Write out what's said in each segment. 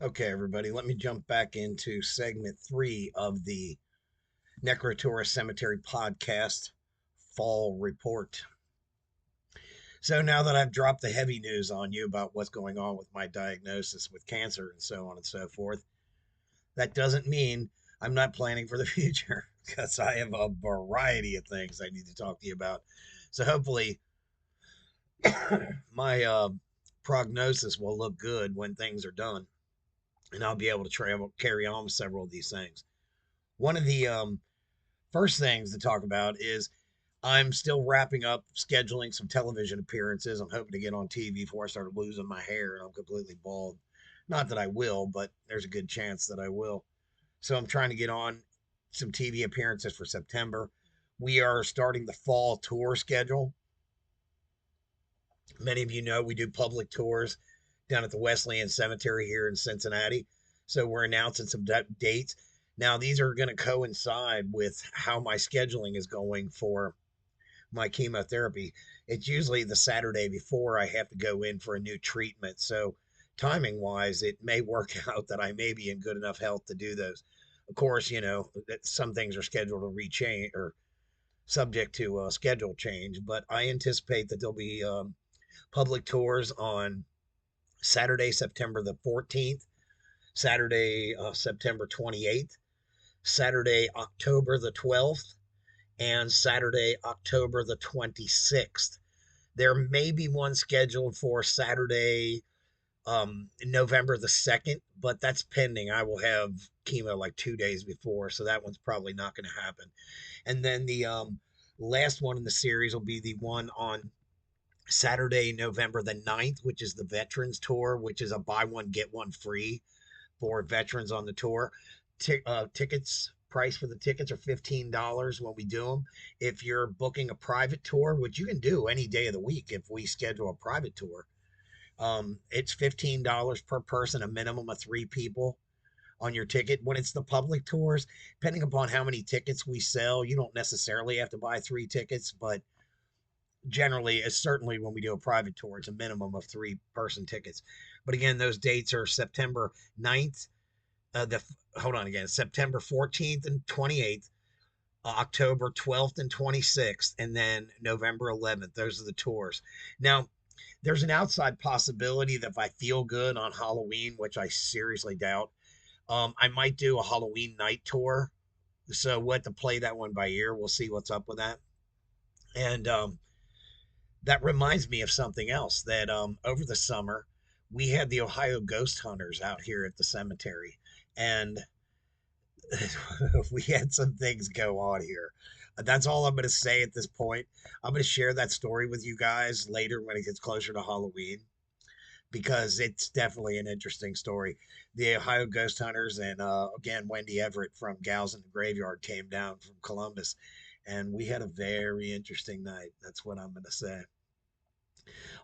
Okay, everybody, let me jump back into segment 3 of the Necro Cemetery podcast fall report. So, now that I've dropped the heavy news on you about what's going on with my diagnosis with cancer and so on and so forth, that doesn't mean I'm not planning for the future because I have a variety of things I need to talk to you about. So, hopefully, my prognosis will look good when things are done and I'll be able to carry on with several of these things. One of the first things to talk about is I'm still wrapping up scheduling some television appearances. I'm hoping to get on TV before I start losing my hair and I'm completely bald. Not that I will, but there's a good chance that I will. So I'm trying to get on some TV appearances for September. We are starting the fall tour schedule. Many of you know we do public tours down at the Wesleyan Cemetery here in Cincinnati. So we're announcing some dates. Now, these are going to coincide with how my scheduling is going for my chemotherapy. It's usually the Saturday before I have to go in for a new treatment. So, timing wise, it may work out that I may be in good enough health to do those. Of course, that some things are scheduled to rechange or subject to schedule change, but I anticipate that there'll be public tours on Saturday, September the 14th, Saturday, September 28th, Saturday, October the 12th, and Saturday, October the 26th. There may be one scheduled for Saturday, November the 2nd, but that's pending. I will have chemo like 2 days before, so that one's probably not going to happen. And then the last one in the series will be the one on Saturday, November the 9th, which is the Veterans Tour, which is a buy one, get one free for veterans on the tour. Tickets price for the tickets are $15 when we do them. If you're booking a private tour, which you can do any day of the week if we schedule a private tour, it's $15 per person, a minimum of 3 people on your ticket. When it's the public tours, depending upon how many tickets we sell, you don't necessarily have to buy 3 tickets, but generally, it's certainly when we do a private tour, it's a minimum of 3 person tickets. But again, those dates are September 9th, the hold on again, September 14th and 28th, October 12th and 26th, and then November 11th. Those are the tours. Now, there's an outside possibility that if I feel good on Halloween, which I seriously doubt, I might do a Halloween night tour. So we'll have to play that one by ear. We'll see what's up with that. And that reminds me of something else that over the summer we had the Ohio ghost hunters out here at the cemetery, and we had some things go on here. That's all I'm going to say at this point. I'm going to share that story with you guys later when it gets closer to Halloween because it's definitely an interesting story. The Ohio ghost hunters and again Wendy Everett from Gals in the Graveyard came down from Columbus, and we had a very interesting night. That's what I'm going to say.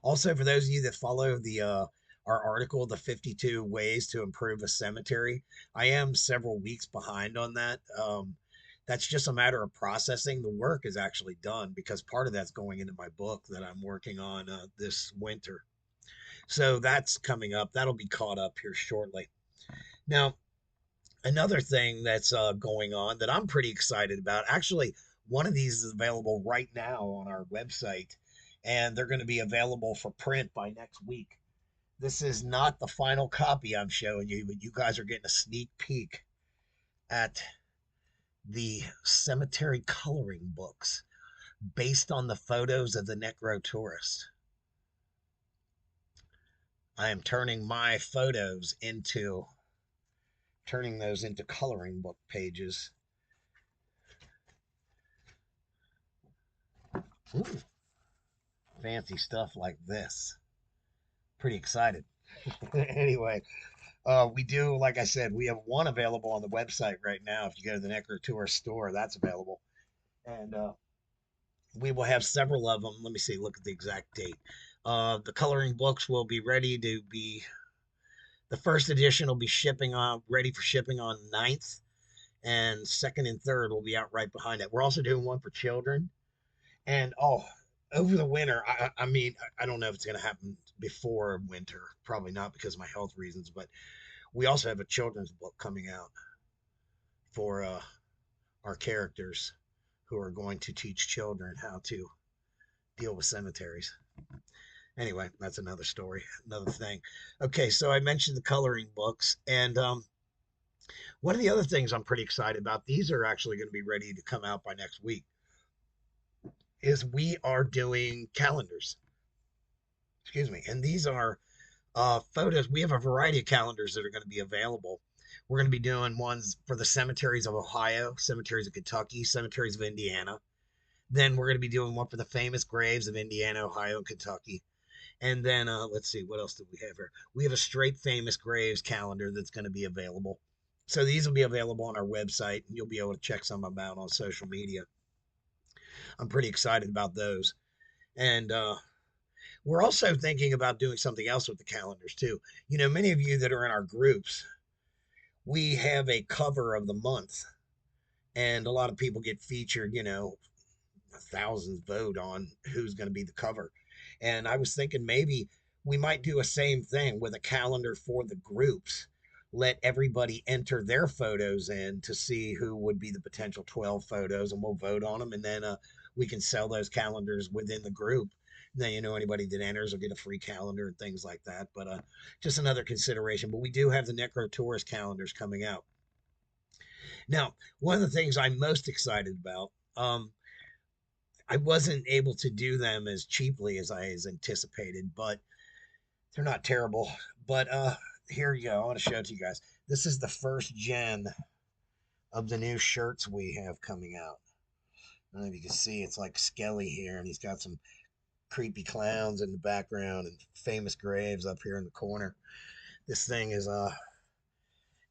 Also, for those of you that follow the our article, the 52 ways to improve a cemetery, I am several weeks behind on that. That's just a matter of processing. The work is actually done because part of that's going into my book that I'm working on this winter. So that's coming up. That'll be caught up here shortly. Now, another thing that's going on that I'm pretty excited about. Actually, one of these is available right now on our website, and they're going to be available for print by next week. This is not the final copy I'm showing you, but you guys are getting a sneak peek at the cemetery coloring books based on the photos of the Necro tourist. I am turning those into coloring book pages. Ooh, fancy stuff like this. Pretty excited. Anyway, we do, like I said, we have one available on the website right now. If you go to the Necro Tour store, that's available. And we will have several of them. Let me see, look at the exact date. The coloring books will be ready to be, the first edition will be ready for shipping on 9th, and second and third will be out right behind it. We're also doing one for children. And over the winter, I mean, I don't know if it's going to happen before winter, probably not because of my health reasons, but We also have a children's book coming out for our characters who are going to teach children how to deal with cemeteries. Anyway, that's another story, another thing. Okay, so I mentioned the coloring books, and one of the other things I'm pretty excited about, these are actually going to be ready to come out by next week, is we are doing calendars. Excuse me. And these are photos. We have a variety of calendars that are going to be available. We're going to be doing ones for the cemeteries of Ohio, cemeteries of Kentucky, cemeteries of Indiana. Then we're going to be doing one for the famous graves of Indiana, Ohio, and Kentucky. And then let's see, what else do we have here? We have a straight famous graves calendar that's going to be available. So these will be available on our website, and you'll be able to check some of them out on social media. I'm pretty excited about those. And we're also thinking about doing something else with the calendars too. You know, many of you that are in our groups, we have a cover of the month, and a lot of people get featured. You know, thousands vote on who's going to be the cover. And I was thinking maybe we might do a same thing with a calendar for the groups. Let everybody enter their photos in to see who would be the potential 12 photos, and we'll vote on them. And then we can sell those calendars within the group. And then, you know, anybody that enters will get a free calendar and things like that. But just another consideration. But we do have the Necro Tourist calendars coming out. Now, one of the things I'm most excited about, I wasn't able to do them as cheaply as I as anticipated, but they're not terrible. But here you go. I want to show it to you guys. This is the first gen of the new shirts we have coming out. I don't know if you can see, it's like Skelly here, and he's got some creepy clowns in the background and famous graves up here in the corner. This thing is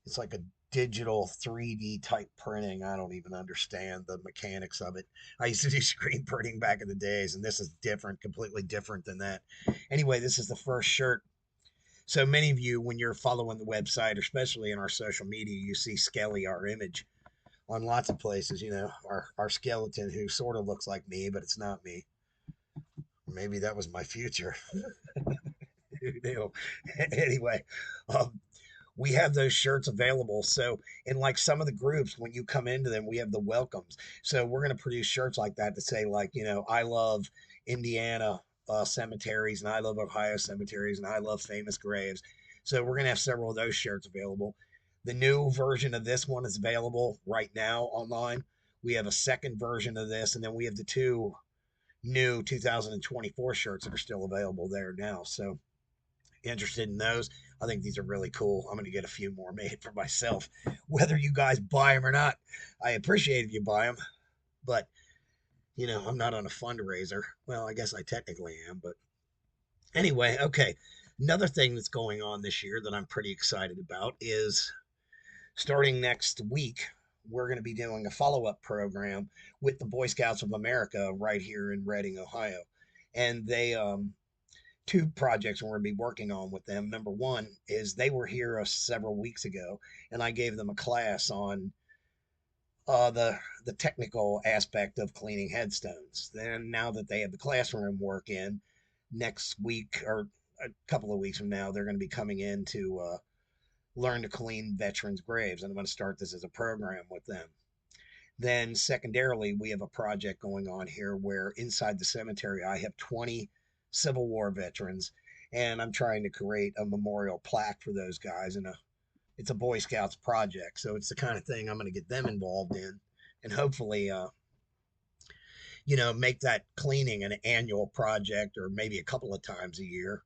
it's like a digital 3D type printing. I don't even understand the mechanics of it. I used to do screen printing back in the days, and this is different, completely different than that. Anyway, this is the first shirt. So many of you, when you're following the website, especially in our social media, you see Skelly, our image, on lots of places. You know, our skeleton who sort of looks like me, but it's not me. Maybe that was my future. Who knew? Anyway, um, we have those shirts available. So, in like some of the groups, when you come into them, we have the welcomes. So, we're going to produce shirts like that to say, like, you know, I love Indiana cemeteries, and I love Ohio cemeteries, and I love famous graves. So, we're going to have several of those shirts available. The new version of this one is available right now online. We have a second version of this, and then we have the two new 2024 shirts that are still available there now. So, interested in those. I think these are really cool. I'm going to get a few more made for myself, whether you guys buy them or not. I appreciate if you buy them, but you know, I'm not on a fundraiser. Well, I guess I technically am, but anyway, okay. Another thing that's going on this year that I'm pretty excited about is starting next week, we're going to be doing a follow up program with the Boy Scouts of America right here in Reading, Ohio. And they two projects we're going to be working on with them. Number one is they were here several weeks ago, and I gave them a class on the technical aspect of cleaning headstones. Then now that they have the classroom work in, next week or a couple of weeks from now, they're going to be coming in to learn to clean veterans' graves, and I'm going to start this as a program with them. Then, secondarily, we have a project going on here where inside the cemetery, I have 20 Civil War veterans, and I'm trying to create a memorial plaque for those guys. And it's a Boy Scouts project, so it's the kind of thing I'm going to get them involved in, and hopefully, you know, make that cleaning an annual project, or maybe a couple of times a year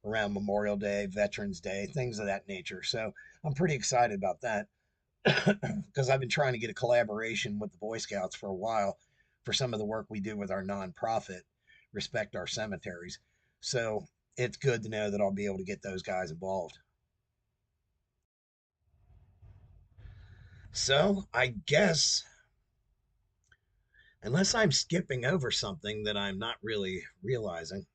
around Memorial Day, Veterans Day, things of that nature. So I'm pretty excited about that. Because I've been trying to get a collaboration with the Boy Scouts for a while for some of the work we do with our nonprofit, Respect Our Cemeteries. So it's good to know that I'll be able to get those guys involved. So I guess, unless I'm skipping over something that I'm not really realizing,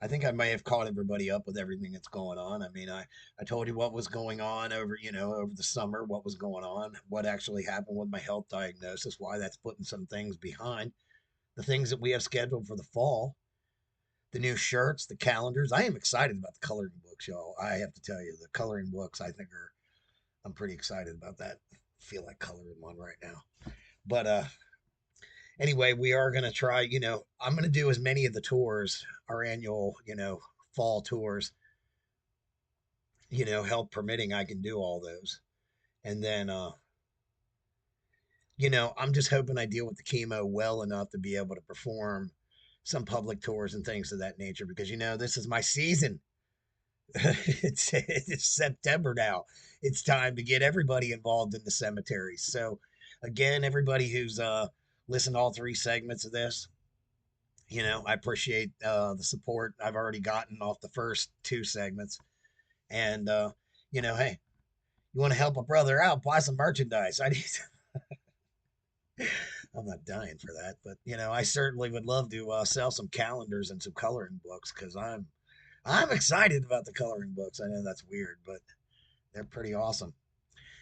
I think I may have caught everybody up with everything that's going on. I mean, I told you what was going on over, you know, over the summer, what was going on, what actually happened with my health diagnosis, why that's putting some things behind, the things that we have scheduled for the fall. the new shirts, the calendars. I am excited about the coloring books, y'all. I have to tell you, the coloring books, I think are, I'm pretty excited about that. Feel like coloring one right now. But anyway, we are going to try, I'm going to do as many of the tours, our annual, fall tours, health permitting, I can do all those. And then, I'm just hoping I deal with the chemo well enough to be able to perform some public tours and things of that nature because, this is my season. It's September now. It's time to get everybody involved in the cemeteries. So, again, everybody who's listened to all three segments of this, I appreciate the support I've already gotten off the first two segments. And, hey, you want to help a brother out, buy some merchandise. I need. I'm not dying for that, but I certainly would love to sell some calendars and some coloring books because I'm excited about the coloring books. I know that's weird, but they're pretty awesome.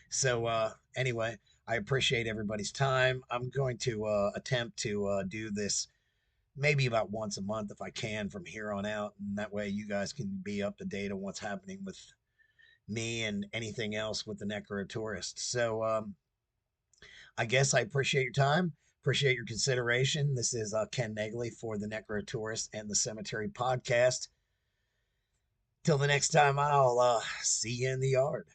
So anyway, I appreciate everybody's time. I'm going to attempt to do this maybe about once a month if I can from here on out, and that way you guys can be up to date on what's happening with me and anything else with the Necro Tourist. So I guess I appreciate your time. Appreciate your consideration. This is Ken Negley for the Necro Tourist and the Cemetery Podcast. Till the next time, I'll see you in the yard.